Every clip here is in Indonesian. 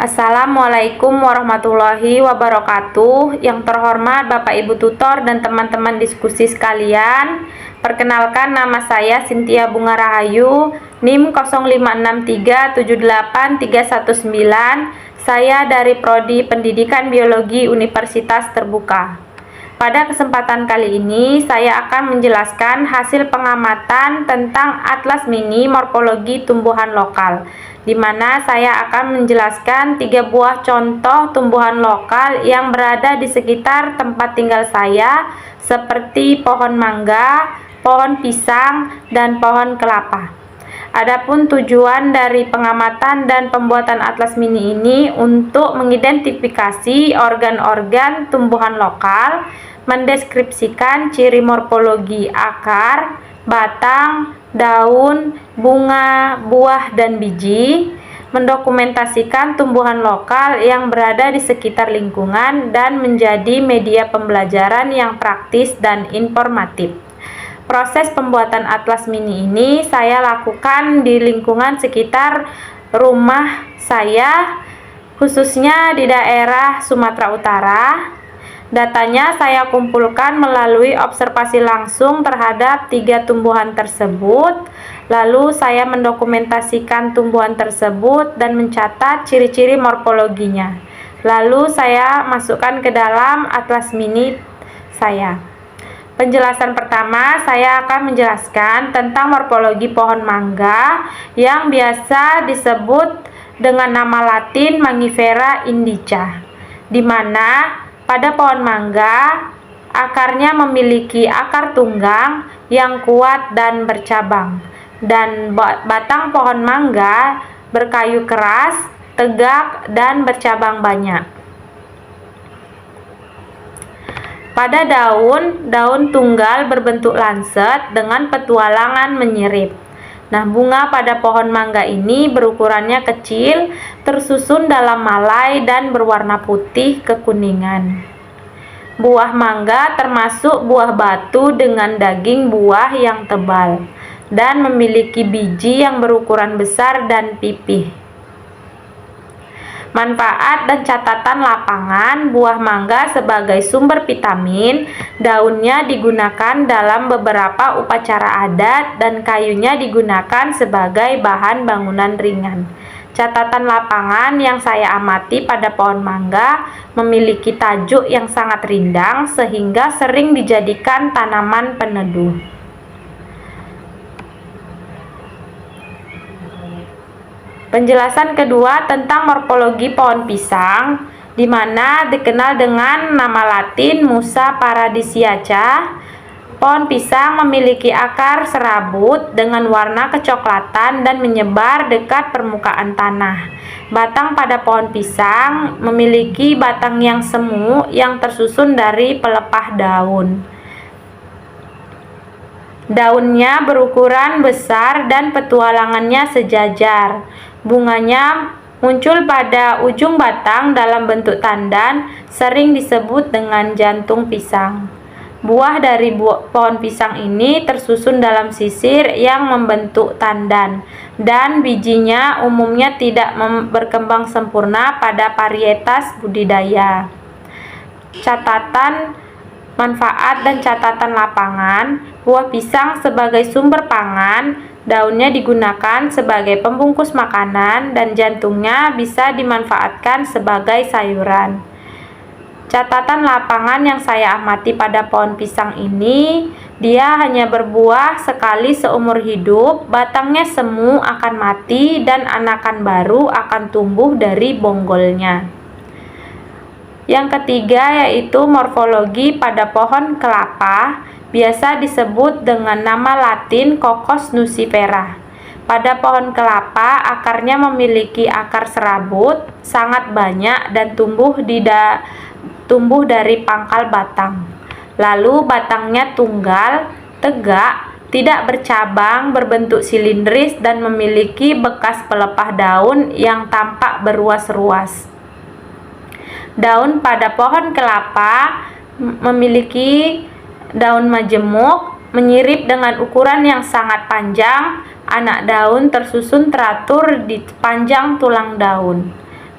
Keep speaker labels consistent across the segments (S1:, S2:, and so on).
S1: Assalamualaikum warahmatullahi wabarakatuh. Yang terhormat Bapak Ibu Tutor dan teman-teman diskusi sekalian, perkenalkan nama saya Cynthia Bunga Rahayu, NIM 056378319. Saya dari Prodi Pendidikan Biologi Universitas Terbuka. Pada kesempatan kali ini, saya akan menjelaskan hasil pengamatan tentang Atlas Mini Morfologi Tumbuhan Lokal, di mana saya akan menjelaskan 3 buah contoh tumbuhan lokal yang berada di sekitar tempat tinggal saya, seperti pohon mangga, pohon pisang, dan pohon kelapa. Adapun tujuan dari pengamatan dan pembuatan Atlas Mini ini untuk mengidentifikasi organ-organ tumbuhan lokal, mendeskripsikan ciri morfologi akar, batang, daun, bunga, buah, dan biji, mendokumentasikan tumbuhan lokal yang berada di sekitar lingkungan, dan menjadi media pembelajaran yang praktis dan informatif. Proses pembuatan Atlas Mini ini saya lakukan di lingkungan sekitar rumah saya, khususnya di daerah Sumatera Utara. Datanya saya kumpulkan melalui observasi langsung terhadap 3 tumbuhan tersebut. Lalu saya mendokumentasikan tumbuhan tersebut dan mencatat ciri-ciri morfologinya. Lalu saya masukkan ke dalam Atlas Mini saya. Penjelasan pertama, saya akan menjelaskan tentang morfologi pohon mangga yang biasa disebut dengan nama Latin Mangifera indica, di mana pada pohon mangga akarnya memiliki akar tunggang yang kuat dan bercabang, dan batang pohon mangga berkayu keras, tegak, dan bercabang banyak. Pada daun tunggal berbentuk lanset dengan petualangan menyirip. Nah, bunga pada pohon mangga ini berukurannya kecil, tersusun dalam malai dan berwarna putih kekuningan. Buah mangga termasuk buah batu dengan daging buah yang tebal dan memiliki biji yang berukuran besar dan pipih. Manfaat dan catatan lapangan: buah mangga sebagai sumber vitamin, daunnya digunakan dalam beberapa upacara adat, dan kayunya digunakan sebagai bahan bangunan ringan. Catatan lapangan yang saya amati pada pohon mangga memiliki tajuk yang sangat rindang sehingga sering dijadikan tanaman peneduh. Penjelasan kedua tentang morfologi pohon pisang, di mana dikenal dengan nama Latin Musa paradisiaca. Pohon pisang memiliki akar serabut dengan warna kecoklatan dan menyebar dekat permukaan tanah. Batang pada pohon pisang memiliki batang yang semu yang tersusun dari pelepah daun. Daunnya berukuran besar dan petualangannya sejajar. Bunganya muncul pada ujung batang dalam bentuk tandan, sering disebut dengan jantung pisang. Buah dari pohon pisang ini tersusun dalam sisir yang membentuk tandan, dan bijinya umumnya tidak berkembang sempurna pada varietas budidaya. Catatan manfaat dan catatan lapangan: buah pisang sebagai sumber pangan, daunnya digunakan sebagai pembungkus makanan, dan jantungnya bisa dimanfaatkan sebagai sayuran. Catatan lapangan yang saya amati pada pohon pisang ini, dia hanya berbuah sekali seumur hidup, batangnya semu akan mati, dan anakan baru akan tumbuh dari bonggolnya. Yang ketiga yaitu morfologi pada pohon kelapa, biasa disebut dengan nama Latin Cocos nucifera. Pada pohon kelapa, akarnya memiliki akar serabut sangat banyak dan tumbuh dari pangkal batang. Lalu batangnya tunggal, tegak, tidak bercabang, berbentuk silindris, dan memiliki bekas pelepah daun yang tampak beruas-ruas. Daun pada pohon kelapa memiliki daun majemuk, menyirip dengan ukuran yang sangat panjang. Anak daun tersusun teratur di panjang tulang daun.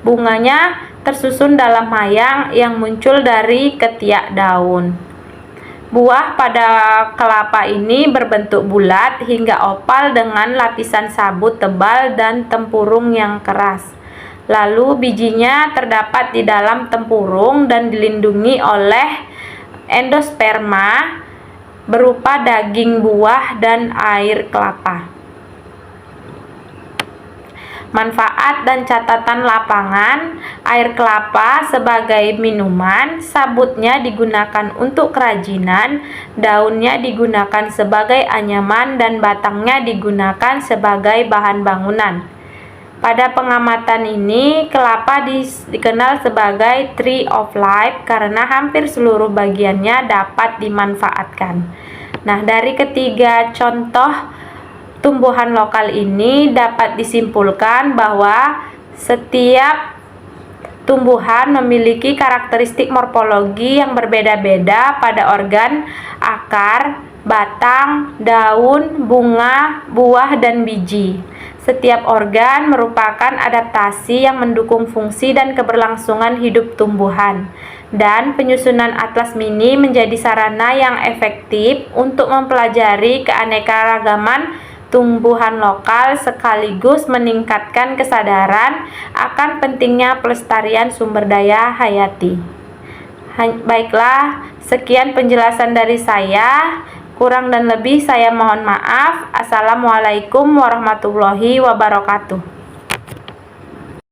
S1: Bunganya tersusun dalam mayang yang muncul dari ketiak daun. Buah pada kelapa ini berbentuk bulat hingga opal dengan lapisan sabut tebal dan tempurung yang keras. Lalu bijinya terdapat di dalam tempurung dan dilindungi oleh endosperma berupa daging buah dan air kelapa. Manfaat dan catatan lapangan: air kelapa sebagai minuman, sabutnya digunakan untuk kerajinan, daunnya digunakan sebagai anyaman, dan batangnya digunakan sebagai bahan bangunan. Pada pengamatan ini, kelapa dikenal sebagai Tree of Life karena hampir seluruh bagiannya dapat dimanfaatkan. Nah, dari ketiga contoh tumbuhan lokal ini dapat disimpulkan bahwa setiap tumbuhan memiliki karakteristik morfologi yang berbeda-beda pada organ, akar, batang, daun, bunga, buah, dan biji. Setiap organ merupakan adaptasi yang mendukung fungsi dan keberlangsungan hidup tumbuhan, dan penyusunan atlas mini menjadi sarana yang efektif untuk mempelajari keanekaragaman tumbuhan lokal sekaligus meningkatkan kesadaran akan pentingnya pelestarian sumber daya hayati. Baiklah, sekian penjelasan dari saya. Kurang dan lebih saya mohon maaf. Assalamualaikum warahmatullahi wabarakatuh.